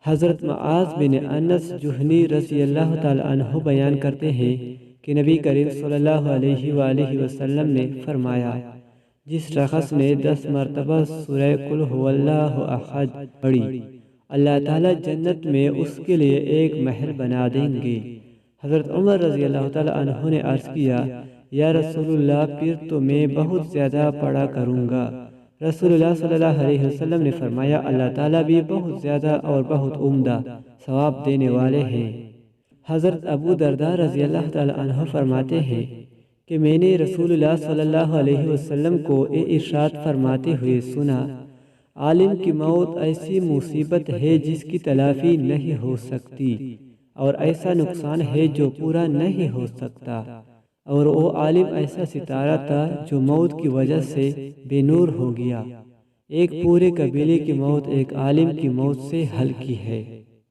حضرت معاذ بن انس جہنی رضی اللہ تعالی عنہ بیان کرتے ہیں کہ نبی کریم صلی اللہ علیہ وآلہ وسلم نے فرمایا، جس شخص نے 10 مرتبہ سورہ قل هو اللہ احد پڑھی، اللہ تعالیٰ جنت میں اس کے لیے ایک محل بنا دیں گے۔ حضرت عمر رضی اللہ تعالی عنہ نے عرض کیا، یا رسول اللہ، پھر تو میں بہت زیادہ پڑھا کروں گا۔ رسول اللہ صلی اللہ علیہ وسلم نے فرمایا، اللہ تعالیٰ بھی بہت زیادہ اور بہت عمدہ ثواب دینے والے ہیں۔ حضرت ابو درداء رضی اللہ تعالی عنہ فرماتے ہیں کہ میں نے رسول اللہ صلی اللہ علیہ وسلم کو ارشاد فرماتے ہوئے سنا، عالم کی موت ایسی مصیبت ہے جس کی تلافی نہیں ہو سکتی، اور ایسا نقصان ہے جو پورا نہیں ہو سکتا، اور وہ عالم ایسا ستارہ تھا جو موت کی وجہ سے بے نور ہو گیا۔ ایک پورے قبیلے کی موت ایک عالم کی موت سے ہلکی ہے۔